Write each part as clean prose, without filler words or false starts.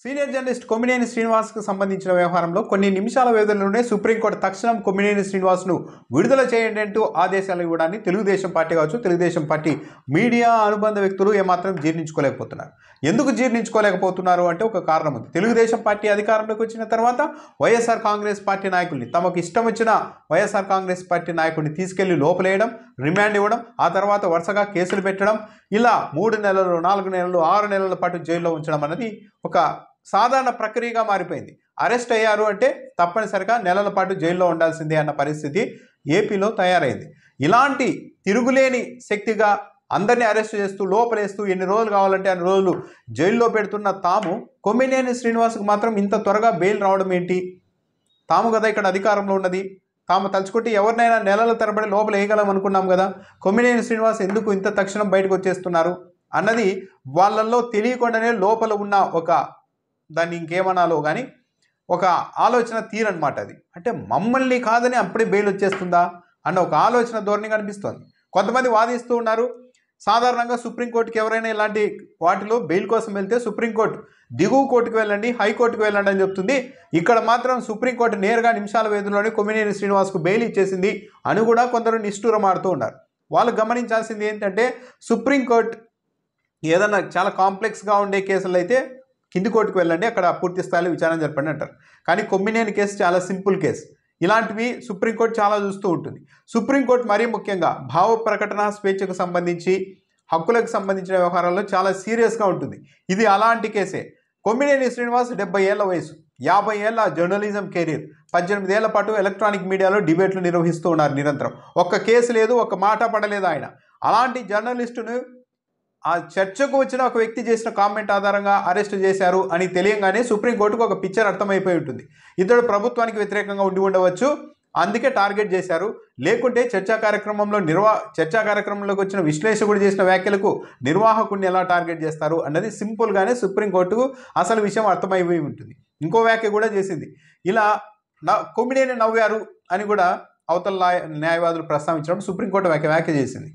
Senior journalist Kommineni శ్రీనివాస్కు సంబంధించిన వ్యవహారంలో కొన్ని నిమిషాల వ్యవధిలోనే సుప్రీంకోర్టు తక్షణం కొమ్మినేని శ్రీనివాస్ను విడుదల చేయండి అంటూ ఆదేశాలు ఇవ్వడాన్ని తెలుగుదేశం పార్టీ కావచ్చు, తెలుగుదేశం పార్టీ మీడియా అనుబంధ వ్యక్తులు ఏమాత్రం జీర్ణించుకోలేకపోతున్నారు. ఎందుకు జీర్ణించుకోలేకపోతున్నారు అంటే ఒక కారణం ఉంది. తెలుగుదేశం పార్టీ అధికారంలోకి వచ్చిన తర్వాత వైఎస్ఆర్ కాంగ్రెస్ పార్టీ నాయకుల్ని, తమకు ఇష్టం వచ్చిన వైఎస్ఆర్ కాంగ్రెస్ పార్టీ నాయకుడిని తీసుకెళ్లి లోపలేయడం, రిమాండ్ ఇవ్వడం, ఆ తర్వాత వరుసగా కేసులు పెట్టడం, ఇలా 3 నెలలు, 4 నెలలు, 6 నెలల పాటు జైల్లో ఉంచడం అనేది ఒక సాధారణ ప్రక్రియగా మారిపోయింది. అరెస్ట్ అయ్యారు అంటే తప్పనిసరిగా నెలల పాటు జైల్లో ఉండాల్సిందే అన్న పరిస్థితి ఏపీలో తయారైంది. ఇలాంటి తిరుగులేని శక్తిగా అందరినీ అరెస్ట్ చేస్తూ లోపలేస్తూ ఎన్ని రోజులు కావాలంటే అన్ని రోజులు జైల్లో పెడుతున్న తాము కొమ్మినేని శ్రీనివాస్కు మాత్రం ఇంత త్వరగా బెయిల్ రావడం ఏంటి? తాము కదా ఇక్కడ అధికారంలో ఉన్నది, తాము తలుచుకుంటే ఎవరినైనా నెలల తరబడి లోపల వేయగలం అనుకున్నాం కదా, కొమ్మినేని శ్రీనివాస్ ఎందుకు ఇంత తక్షణం బయటకు వచ్చేస్తున్నారు అన్నది వాళ్ళల్లో తెలియకుండానే లోపల ఉన్న ఒక దాన్ని ఇంకేమనాలో కానీ ఒక ఆలోచన తీరనమాట. అది అంటే మమ్మల్ని కాదని అప్పుడే బెయిల్ వచ్చేస్తుందా అన్న ఒక ఆలోచన ధోరణి కనిపిస్తోంది. కొంతమంది వాదిస్తూ ఉన్నారు, సాధారణంగా సుప్రీంకోర్టుకి ఎవరైనా ఇలాంటి వాటిలో బెయిల్ కోసం వెళ్తే సుప్రీంకోర్టు దిగువ కోర్టుకు వెళ్ళండి, హైకోర్టుకు వెళ్ళండి అని చెప్తుంది. ఇక్కడ మాత్రం సుప్రీంకోర్టు నేరుగా నిమిషాల వ్యవధిలోనే కొమ్మినేని శ్రీనివాస్కు బెయిల్ ఇచ్చేసింది అని కూడా కొందరు నిష్ఠూరమాడుతూ ఉన్నారు. వాళ్ళు గమనించాల్సింది ఏంటంటే, సుప్రీంకోర్టు ఏదన్నా చాలా కాంప్లెక్స్గా ఉండే కేసులు అయితే కింది కోర్టుకు వెళ్ళండి, అక్కడ పూర్తి స్థాయిలో విచారణ జరపండి అంటారు. కానీ కొమ్మినేని కేసు చాలా సింపుల్ కేసు. ఇలాంటివి సుప్రీంకోర్టు చాలా చూస్తూ ఉంటుంది. సుప్రీంకోర్టు మరీ ముఖ్యంగా భావ ప్రకటన స్వేచ్ఛకు సంబంధించి, హక్కులకు సంబంధించిన వ్యవహారాల్లో చాలా సీరియస్గా ఉంటుంది. ఇది అలాంటి కేసే. కొమ్మినేని శ్రీనివాస్ 70 ఏళ్ల వయసు, 50 ఏళ్ల జర్నలిజం కెరీర్, 18 ఏళ్ల పాటు ఎలక్ట్రానిక్ మీడియాలో డిబేట్లు నిర్వహిస్తూ ఉన్నారు నిరంతరం. ఒక్క కేసు లేదు, ఒక్క మాట పడలేదు ఆయన. అలాంటి జర్నలిస్టును ఆ చర్చకు వచ్చిన ఒక వ్యక్తి చేసిన కామెంట్ ఆధారంగా అరెస్ట్ చేశారు అని తెలియగానే సుప్రీంకోర్టుకు ఒక పిక్చర్ అర్థమైపోయి ఉంటుంది. ఇతడు ప్రభుత్వానికి వ్యతిరేకంగా ఉండి ఉండవచ్చు, అందుకే టార్గెట్ చేశారు. లేకుంటే చర్చా కార్యక్రమంలోకి వచ్చిన విశ్లేషకుడు చేసిన వ్యాఖ్యలకు నిర్వాహకుడిని ఎలా టార్గెట్ చేస్తారు అన్నది సింపుల్గానే సుప్రీంకోర్టుకు అసలు విషయం అర్థమైపోయి ఉంటుంది. ఇంకో వ్యాఖ్య కూడా చేసింది. ఇలా కొమ్మినేని నవ్వారు అని కూడా అవతల న్యాయవాదులు ప్రస్తావించడం సుప్రీంకోర్టు వ్యాఖ్య చేసింది.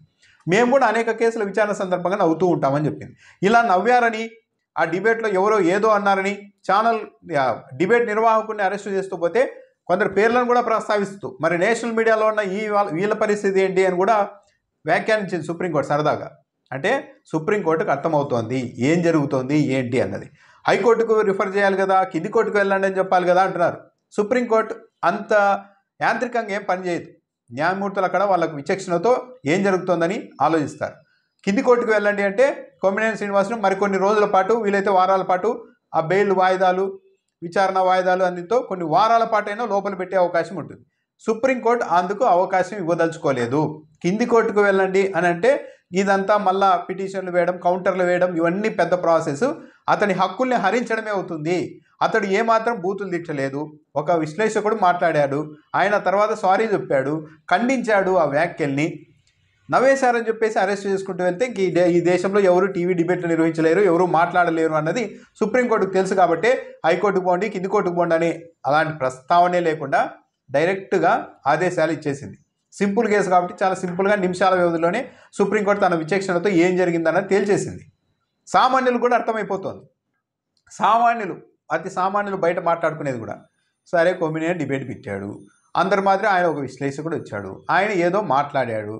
మేము కూడా అనేక కేసుల విచారణ సందర్భంగా నవ్వుతూ ఉంటామని చెప్పింది. ఇలా నవ్వారని, ఆ డిబేట్లో ఎవరో ఏదో అన్నారని ఛానల్ డిబేట్ నిర్వాహకుడిని అరెస్ట్ చేస్తూ పోతే కొందరు పేర్లను కూడా ప్రస్తావిస్తూ మరి నేషనల్ మీడియాలో ఉన్న వీళ్ళ పరిస్థితి ఏంటి అని కూడా వ్యాఖ్యానించింది సుప్రీంకోర్టు సరదాగా. అంటే సుప్రీంకోర్టుకు అర్థమవుతోంది ఏం జరుగుతోంది ఏంటి అన్నది. హైకోర్టుకు రిఫర్ చేయాలి కదా, కింది కోర్టుకు వెళ్ళండి అని చెప్పాలి కదా అంటున్నారు. సుప్రీంకోర్టు అంత యాంత్రికంగా ఏం పనిచేయదు. న్యాయమూర్తులు అక్కడ వాళ్ళకు విచక్షణతో ఏం జరుగుతోందని ఆలోచిస్తారు. కింది కోర్టుకు వెళ్ళండి అంటే కొమ్మినేని శ్రీనివాస్ను మరికొన్ని రోజుల పాటు, వీలైతే వారాల పాటు ఆ బెయిల్ వాయిదాలు, విచారణ వాయిదాలు అన్నిటితో కొన్ని వారాల పాటైనా లోపల పెట్టే అవకాశం ఉంటుంది. సుప్రీంకోర్టు అందుకు అవకాశం ఇవ్వదలుచుకోలేదు. కింది కోర్టుకు వెళ్ళండి అని అంటే ఇదంతా మళ్ళా పిటిషన్లు వేయడం, కౌంటర్లు వేయడం, ఇవన్నీ పెద్ద ప్రాసెస్. అతని హక్కుల్ని హరించడమే అవుతుంది. అతడు ఏమాత్రం బూతులు తిట్టలేదు. ఒక విశ్లేషకుడు మాట్లాడాడు, ఆయన తర్వాత సారీ చెప్పాడు, ఖండించాడు ఆ వ్యాఖ్యల్ని. నవ్వేశారని చెప్పేసి అరెస్ట్ చేసుకుంటూ వెళ్తే ఈ దేశంలో ఎవరు టీవీ డిబేట్లు నిర్వహించలేరు, ఎవరు మాట్లాడలేరు అన్నది సుప్రీంకోర్టుకు తెలుసు. కాబట్టి హైకోర్టుకు పోండి, కింది కోర్టుకు పోండి అని అలాంటి ప్రస్తావనే లేకుండా డైరెక్ట్గా ఆదేశాలు ఇచ్చేసింది. సింపుల్ కేసు కాబట్టి చాలా సింపుల్గా నిమిషాల వ్యవధిలోనే సుప్రీంకోర్టు తన విచక్షణతో ఏం జరిగిందన్నది తేల్చేసింది. సామాన్యులు కూడా అర్థమైపోతుంది. అతి సామాన్యులు బయట మాట్లాడుకునేది కూడా, సరే కొమ్మినేని డిబేట్ పెట్టాడు, అందరి మాదిరి ఆయన ఒక విశ్లేషకుడు వచ్చాడు, ఆయన ఏదో మాట్లాడాడు,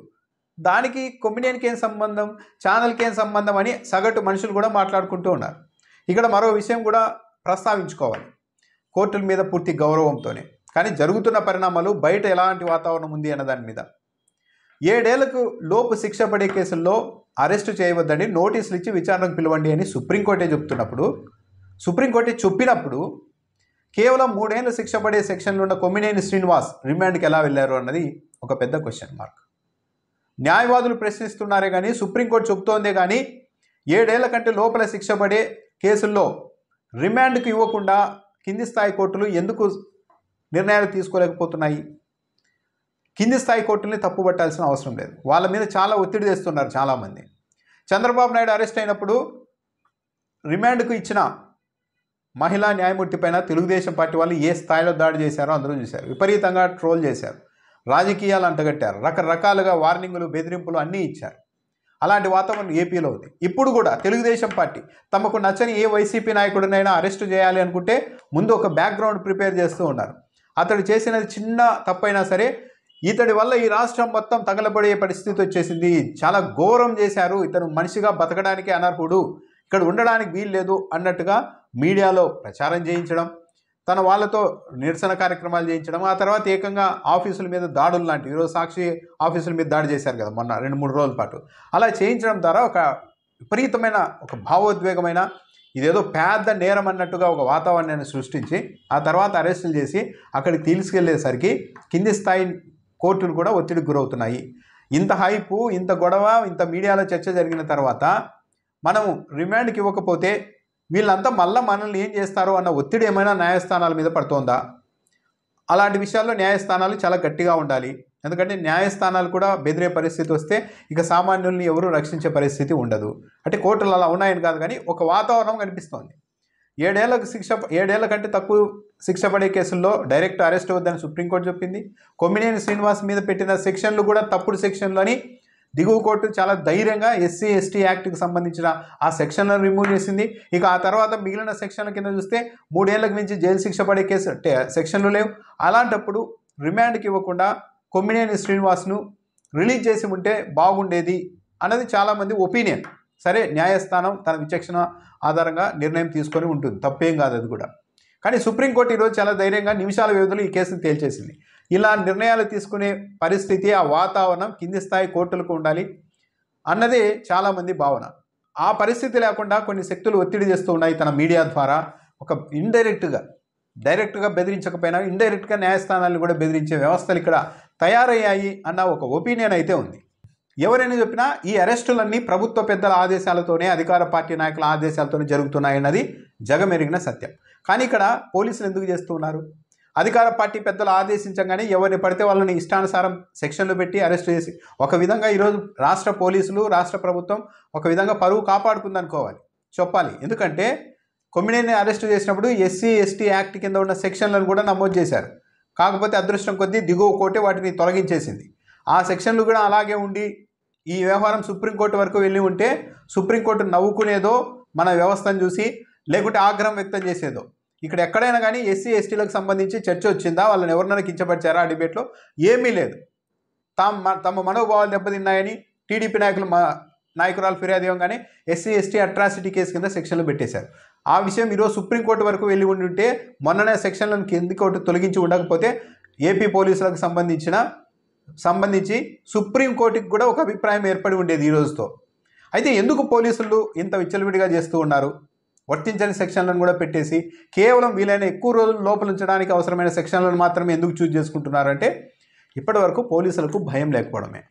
దానికి కొమ్మినేనికి ఏం సంబంధం, ఛానల్కి ఏం సంబంధం అని సగటు మనుషులు కూడా మాట్లాడుకుంటూ ఉన్నారు. ఇక్కడ మరో విషయం కూడా ప్రస్తావించుకోవాలి, కోర్టుల మీద పూర్తి గౌరవంతోనే. కానీ జరుగుతున్న పరిణామాలు బయట ఎలాంటి వాతావరణం ఉంది అన్న దాని మీద 7 ఏళ్లకు లోపు శిక్ష పడే కేసుల్లో అరెస్టు చేయవద్దని నోటీసులు ఇచ్చి విచారణకు పిలవండి అని సుప్రీంకోర్టే చెప్పినప్పుడు కేవలం 3 ఏళ్ళు శిక్ష పడే సెక్షన్లో ఉన్న కొమ్మినేని శ్రీనివాస్ రిమాండ్కి ఎలా వెళ్ళారు అన్నది ఒక పెద్ద క్వశ్చన్ మార్క్. న్యాయవాదులు ప్రశ్నిస్తున్నారే కానీ సుప్రీంకోర్టు చెబుతోందే కానీ 7 ఏళ్ల కంటే లోపల శిక్ష పడే కేసుల్లో రిమాండ్కు ఇవ్వకుండా కింది స్థాయి కోర్టులు ఎందుకు నిర్ణయాలు తీసుకోలేకపోతున్నాయి? కింది స్థాయి కోర్టుల్ని తప్పుపట్టాల్సిన అవసరం లేదు. వాళ్ళ మీద చాలా ఒత్తిడి తెస్తున్నారు చాలామంది. చంద్రబాబు నాయుడు అరెస్ట్ అయినప్పుడు రిమాండ్కు ఇచ్చిన మహిళా న్యాయమూర్తి పైన తెలుగుదేశం పార్టీ వాళ్ళు ఏ స్థాయిలో దాడి చేశారో అందరూ చూశారు. విపరీతంగా ట్రోల్ చేశారు, రాజకీయాలు అంటగట్టారు, రకరకాలుగా వార్నింగులు, బెదిరింపులు అన్నీ ఇచ్చారు. అలాంటి వాతావరణం ఏపీలో ఉంది. ఇప్పుడు కూడా తెలుగుదేశం పార్టీ తమకు నచ్చని ఏ వైసీపీ నాయకుడినైనా అరెస్టు చేయాలి అనుకుంటే ముందు ఒక బ్యాక్గ్రౌండ్ ప్రిపేర్ చేస్తూ ఉన్నారు. అతడు చేసినది చిన్న తప్పైనా సరే ఇతడి వల్ల ఈ రాష్ట్రం మొత్తం తగలబడే పరిస్థితి వచ్చేసింది, చాలా ఘోరం చేశారు, ఇతను మనిషిగా బతకడానికి అనర్హుడు, ఇక్కడ ఉండడానికి వీలు లేదు అన్నట్టుగా మీడియాలో ప్రచారం చేయించడం, తన వాళ్ళతో నిరసన కార్యక్రమాలు చేయించడం, ఆ తర్వాత ఏకంగా ఆఫీసుల మీద దాడులు లాంటివి, ఈరోజు సాక్షి ఆఫీసుల మీద దాడి చేశారు కదా మొన్న 2-3 రోజుల పాటు, అలా చేయించడం ద్వారా ఒక విపరీతమైన ఒక భావోద్వేగమైన ఇదేదో పెద్ద నేరం అన్నట్టుగా ఒక వాతావరణాన్ని సృష్టించి ఆ తర్వాత అరెస్టులు చేసి అక్కడికి తీసుకెళ్లేసరికి కింది స్థాయి కోర్టులు కూడా ఒత్తిడికి గురవుతున్నాయి. ఇంత హైపు, ఇంత గొడవ, ఇంత మీడియాలో చర్చ జరిగిన తర్వాత మనం రిమాండ్కి ఇవ్వకపోతే వీళ్ళంతా మళ్ళీ మనల్ని ఏం చేస్తారో అన్న ఒత్తిడి ఏమైనా న్యాయస్థానాల మీద పడుతోందా? అలాంటి విషయాల్లో న్యాయస్థానాలు చాలా గట్టిగా ఉండాలి. ఎందుకంటే న్యాయస్థానాలు కూడా బెదిరే పరిస్థితి వస్తే ఇక సామాన్యుల్ని ఎవరూ రక్షించే పరిస్థితి ఉండదు. అంటే కోర్టులు అలా ఉన్నాయని కాదు, కానీ ఒక వాతావరణం కనిపిస్తోంది. 7 ఏళ్ల కంటే తక్కువ శిక్ష పడే కేసుల్లో డైరెక్ట్ అరెస్ట్ వద్దని సుప్రీంకోర్టు చెప్పింది. కొమ్మినేని శ్రీనివాస్ మీద పెట్టిన సెక్షన్లు కూడా తప్పుడు సెక్షన్లు అని దిగువ కోర్టు చాలా ధైర్యంగా ఎస్సీ ఎస్టీ యాక్ట్కి సంబంధించిన ఆ సెక్షన్లను రిమూవ్ చేసింది. ఇక ఆ తర్వాత మిగిలిన సెక్షన్ల కింద చూస్తే 3 ఏళ్లకు మించి జైలు శిక్ష పడే కేసు సెక్షన్లు లేవు. అలాంటప్పుడు రిమాండ్కి ఇవ్వకుండా కొమ్మినేని శ్రీనివాస్ను రిలీజ్ చేసి ఉంటే బాగుండేది అన్నది చాలామంది ఒపీనియన్. సరే, న్యాయస్థానం తన విచక్షణ ఆధారంగా నిర్ణయం తీసుకొని ఉంటుంది, తప్పేం కాదు అది కూడా. కానీ సుప్రీంకోర్టు ఈరోజు చాలా ధైర్యంగా నిమిషాల వ్యవధిలో ఈ కేసును తేల్చేసింది. ఇలా నిర్ణయాలు తీసుకునే పరిస్థితి, ఆ వాతావరణం కింది స్థాయి కోర్టులకు ఉండాలి అన్నదే చాలామంది భావన. ఆ పరిస్థితి లేకుండా కొన్ని శక్తులు ఒత్తిడి చేస్తూ ఉన్నాయి తన మీడియా ద్వారా. ఒక డైరెక్ట్గా బెదిరించకపోయినా ఇండైరెక్ట్గా న్యాయస్థానాలను కూడా బెదిరించే వ్యవస్థలు ఇక్కడ తయారయ్యాయి అన్న ఒక ఒపీనియన్ అయితే ఉంది. ఎవరైనా చెప్పినా ఈ అరెస్టులన్నీ ప్రభుత్వ పెద్దల ఆదేశాలతోనే, అధికార పార్టీ నాయకుల ఆదేశాలతోనే జరుగుతున్నాయన్నది జగమెరిగిన సత్యం. కానీ ఇక్కడ పోలీసులు ఎందుకు చేస్తూ ఉన్నారు? అధికార పార్టీ పెద్దలు ఆదేశించగానే ఎవరిని పడితే వాళ్ళని ఇష్టానుసారం సెక్షన్లు పెట్టి అరెస్ట్ చేసి ఒక విధంగా ఈరోజు రాష్ట్ర పోలీసులు, రాష్ట్ర ప్రభుత్వం ఒక విధంగా పరువు కాపాడుకుందనుకోవాలి, చెప్పాలి. ఎందుకంటే కొమ్మినేని అరెస్టు చేసినప్పుడు ఎస్సీ ఎస్టీ యాక్ట్ కింద ఉన్న సెక్షన్లను కూడా నమోదు చేశారు. కాకపోతే అదృష్టం కొద్దీ దిగువ కోర్టే వాటిని తొలగించేసింది. ఆ సెక్షన్లు కూడా అలాగే ఉండి ఈ వ్యవహారం సుప్రీంకోర్టు వరకు వెళ్ళి ఉంటే సుప్రీంకోర్టు నవ్వుకునేదో మన వ్యవస్థను చూసి, లేకుంటే ఆగ్రహం వ్యక్తం చేసేదో. ఇక్కడ ఎక్కడైనా కానీ ఎస్సీ ఎస్టీలకు సంబంధించి చర్చ వచ్చిందా? వాళ్ళని ఎవరినైనా కించపరిచారా? ఆ డిబేట్లో ఏమీ లేదు. తమ మనోభావాలు దెబ్బతిన్నాయని టీడీపీ నాయకురాలు ఫిర్యాదు ఇవ్వగానే ఎస్సీ ఎస్టీ అట్రాసిటీ కేసు కింద సెక్షన్లు పెట్టేశారు. ఆ విషయం ఈరోజు సుప్రీంకోర్టు వరకు వెళ్ళి ఉంటే మొన్ననే సెక్షన్లను కింది కోర్టు తొలగించి ఉండకపోతే ఏపీ పోలీసులకు సంబంధించి సుప్రీంకోర్టుకి కూడా ఒక అభిప్రాయం ఏర్పడి ఉండేది ఈ రోజుతో. అయితే ఎందుకు పోలీసులు ఇంత విచ్చలవిడిగా చేస్తూ ఉన్నారు? వర్తించని సెక్షన్లను కూడా పెట్టేసి కేవలం వీలైన ఎక్కువ రోజులు లోపల ఉంచడానికి అవసరమైన సెక్షన్లను మాత్రమే ఎందుకు చూజ్ చేసుకుంటున్నారంటే ఇప్పటి వరకు పోలీసులకు భయం లేకపోవడమే.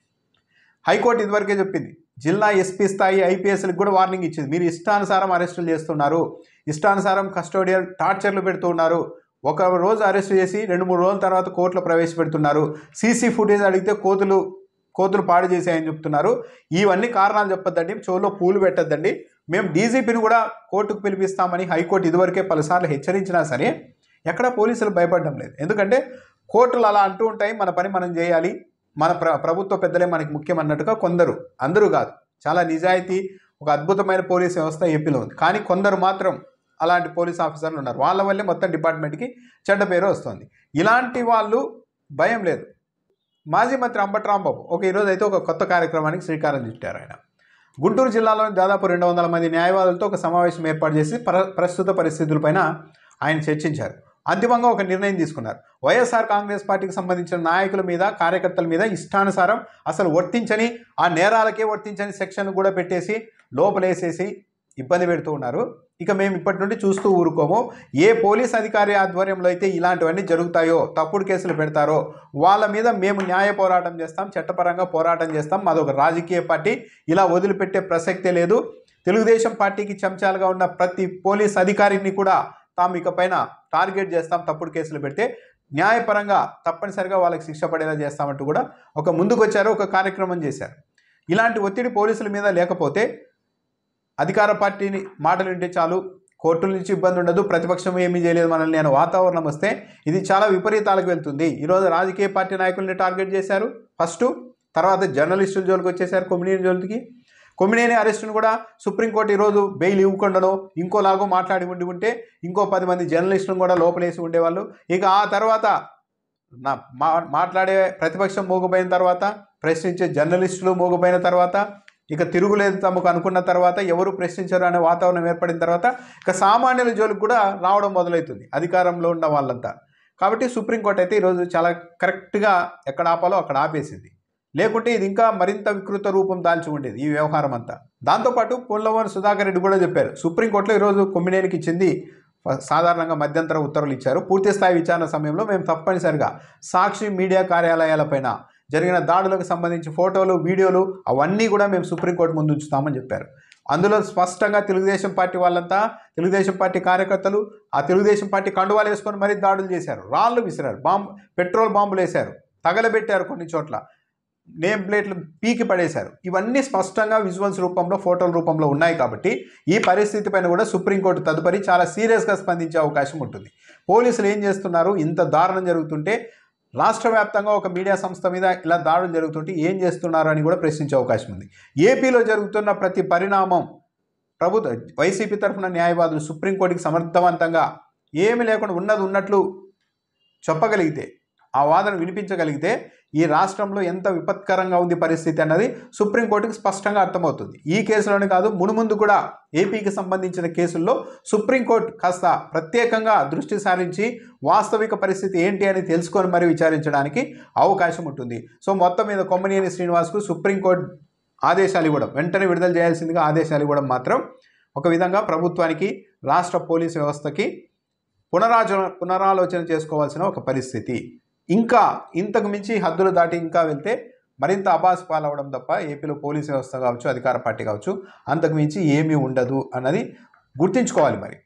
హైకోర్టు ఇదివరకే చెప్పింది, జిల్లా ఎస్పీ స్థాయి ఐపీఎస్లకు కూడా వార్నింగ్ ఇచ్చింది. మీరు ఇష్టానుసారం అరెస్టులు చేస్తున్నారు, ఇష్టానుసారం కస్టోడియల్ టార్చర్లు పెడుతున్నారు, ఒక రోజు అరెస్ట్ చేసి 2-3 రోజుల తర్వాత కోర్టులో ప్రవేశపెడుతున్నారు, సీసీ ఫుటేజ్ అడిగితే కోతులు పాడు చేశాయని చెప్తున్నారు. ఇవన్నీ కారణాలు చెప్పొద్దండి, చెవులో పూలు పెట్టద్దండి, మేము డీజీపీని కూడా కోర్టుకు పిలిపిస్తామని హైకోర్టు ఇదివరకే పలుసార్లు హెచ్చరించినా సరే ఎక్కడా పోలీసులు భయపడడం లేదు. ఎందుకంటే కోర్టులు అలా అంటూ ఉంటాయి, మన పని మనం చేయాలి, మన ప్రభుత్వ పెద్దలే మనకి ముఖ్యం అన్నట్టుగా కొందరు, అందరూ కాదు, చాలా నిజాయితీ ఒక అద్భుతమైన పోలీస్ వ్యవస్థ ఏపీలో ఉంది. కానీ కొందరు మాత్రం అలాంటి పోలీస్ ఆఫీసర్లు ఉన్నారు, వాళ్ళ వల్లే మొత్తం డిపార్ట్మెంట్కి చెడ్డ పేరు వస్తుంది. ఇలాంటి వాళ్ళు భయం లేదు. మాజీ మంత్రి అంబటి రాంబాబు ఈరోజు అయితే ఒక కొత్త కార్యక్రమానికి శ్రీకారం చుట్టారు. ఆయన గుంటూరు జిల్లాలోని దాదాపు 200 మంది న్యాయవాదులతో ఒక సమావేశం ఏర్పాటు చేసి ప్రస్తుత పరిస్థితులపైన ఆయన చర్చించారు. అంతిమంగా ఒక నిర్ణయం తీసుకున్నారు. వైఎస్ఆర్ కాంగ్రెస్ పార్టీకి సంబంధించిన నాయకుల మీద, కార్యకర్తల మీద ఇష్టానుసారం అసలు వర్తించని, ఆ నేరాలకే వర్తించని సెక్షన్లు కూడా పెట్టేసి లోపలేసేసి ఇబ్బంది పెడుతూ ఉన్నారు. ఇక మేము ఇప్పటి నుండి చూస్తూ ఊరుకోము. ఏ పోలీస్ అధికారి ఆధ్వర్యంలో అయితే ఇలాంటివన్నీ జరుగుతాయో, తప్పుడు కేసులు పెడతారో వాళ్ళ మీద మేము న్యాయ పోరాటం చేస్తాం, చట్టపరంగా పోరాటం చేస్తాం. మాదొక రాజకీయ పార్టీ, ఇలా వదిలిపెట్టే ప్రసక్తే లేదు. తెలుగుదేశం పార్టీకి చెంచాలుగా ఉన్న ప్రతి పోలీస్ అధికారిని కూడా తాము ఇకపైన టార్గెట్ చేస్తాం, తప్పుడు కేసులు పెడితే న్యాయపరంగా తప్పనిసరిగా వాళ్ళకి శిక్ష పడేలా చేస్తామంటూ కూడా ముందుకు వచ్చారు, ఒక కార్యక్రమం చేశారు. ఇలాంటి ఒత్తిడి పోలీసుల మీద లేకపోతే అధికార పార్టీని మాటలు వింటే చాలు, కోర్టుల నుంచి ఇబ్బంది ఉండదు, ప్రతిపక్షం ఏమీ చేయలేదు మనల్ని అనే వాతావరణం వస్తే ఇది చాలా విపరీతాలకు వెళ్తుంది. ఈరోజు రాజకీయ పార్టీ నాయకుల్ని టార్గెట్ చేశారు ఫస్ట్, తర్వాత జర్నలిస్టుల జోలికి వచ్చేసారు, కొమ్మినేని జోలికి. కొమ్మినేని అరెస్టును కూడా సుప్రీంకోర్టు ఈరోజు బెయిల్ ఇవ్వకుండానో ఇంకోలాగో మాట్లాడి ఉంటే ఇంకో 10 మంది జర్నలిస్టులను కూడా లోపలేసి ఉండేవాళ్ళు. ఇక ఆ తర్వాత మాట్లాడే ప్రతిపక్షం మూగిపోయిన తర్వాత, ప్రశ్నించే జర్నలిస్టులు మూగిపోయిన తర్వాత, ఇక తిరుగులేదు తమకు అనుకున్న తర్వాత, ఎవరు ప్రశ్నించరు అనే వాతావరణం ఏర్పడిన తర్వాత ఇక సామాన్యుల జోలికి కూడా రావడం మొదలవుతుంది అధికారంలో ఉన్న వాళ్ళంతా. కాబట్టి సుప్రీంకోర్టు అయితే ఈరోజు చాలా కరెక్ట్గా ఎక్కడ ఆపాలో అక్కడ ఆపేసింది. లేకుంటే ఇది ఇంకా మరింత వికృత రూపం దాల్చి ఉండేది ఈ వ్యవహారం అంతా. దాంతోపాటు పొన్లవోని సుధాకర్ రెడ్డి కూడా చెప్పారు, సుప్రీంకోర్టులో ఈరోజు కొమ్మినేనికి ఇచ్చింది సాధారణంగా మధ్యంతర ఉత్తర్వులు ఇచ్చారు. పూర్తి స్థాయి విచారణ సమయంలో మేము తప్పనిసరిగా సాక్షి మీడియా కార్యాలయాలపైన జరిగిన దాడులకు సంబంధించి ఫోటోలు, వీడియోలు అవన్నీ కూడా మేము సుప్రీంకోర్టు ముందు ఉంచుతామని చెప్పారు. అందులో స్పష్టంగా తెలుగుదేశం పార్టీ వాళ్ళంతా, తెలుగుదేశం పార్టీ కార్యకర్తలు ఆ తెలుగుదేశం పార్టీ కండువాలు వేసుకొని మరీ దాడులు చేశారు, రాళ్ళు విసిరారు, పెట్రోల్ బాంబులు వేశారు, తగలబెట్టారు, కొన్ని చోట్ల నేమ్ ప్లేట్లు పీకి పడేశారు. ఇవన్నీ స్పష్టంగా విజువల్స్ రూపంలో, ఫోటోల రూపంలో ఉన్నాయి. కాబట్టి ఈ పరిస్థితి పైన కూడా సుప్రీంకోర్టు తదుపరి చాలా సీరియస్గా స్పందించే అవకాశం ఉంటుంది. పోలీసులు ఏం చేస్తున్నారు, ఇంత దారుణం జరుగుతుంటే, రాష్ట్ర వ్యాప్తంగా ఒక మీడియా సంస్థ మీద ఇలా దాడులు జరుగుతుంటే ఏం చేస్తున్నారు అని కూడా ప్రశ్నించే అవకాశం ఉంది. ఏపీలో జరుగుతున్న ప్రతి పరిణామం వైసీపీ తరఫున న్యాయవాదులు సుప్రీంకోర్టుకి సమర్థవంతంగా ఏమీ లేకుండా ఉన్నది ఉన్నట్లు చెప్పగలిగితే, ఆ వాదన వినిపించగలిగితే ఈ రాష్ట్రంలో ఎంత విపత్కరంగా ఉంది పరిస్థితి అన్నది సుప్రీంకోర్టుకి స్పష్టంగా అర్థమవుతుంది. ఈ కేసులోనే కాదు, మునుముందు కూడా ఏపీకి సంబంధించిన కేసుల్లో సుప్రీంకోర్టు కాస్త ప్రత్యేకంగా దృష్టి సారించి వాస్తవిక పరిస్థితి ఏంటి అని తెలుసుకొని మరి విచారించడానికి అవకాశం ఉంటుంది. సో మొత్తం మీద కొమ్మినేని శ్రీనివాస్కు సుప్రీంకోర్టు ఆదేశాలు ఇవ్వడం, వెంటనే విడుదల చేయాల్సిందిగా ఆదేశాలు ఇవ్వడం మాత్రం ఒక విధంగా ప్రభుత్వానికి, రాష్ట్ర పోలీసు వ్యవస్థకి పునరాలోచన చేసుకోవాల్సిన ఒక పరిస్థితి. ఇంకా ఇంతకు మించి హద్దులు దాటి ఇంకా వెళ్తే మరింత అబాస్ పాలవడం తప్ప ఏపీలో పోలీసు వ్యవస్థ కావచ్చు, అధికార పార్టీ కావచ్చు, అంతకు మించి ఏమీ ఉండదు అన్నది గుర్తుంచుకోవాలి మరి.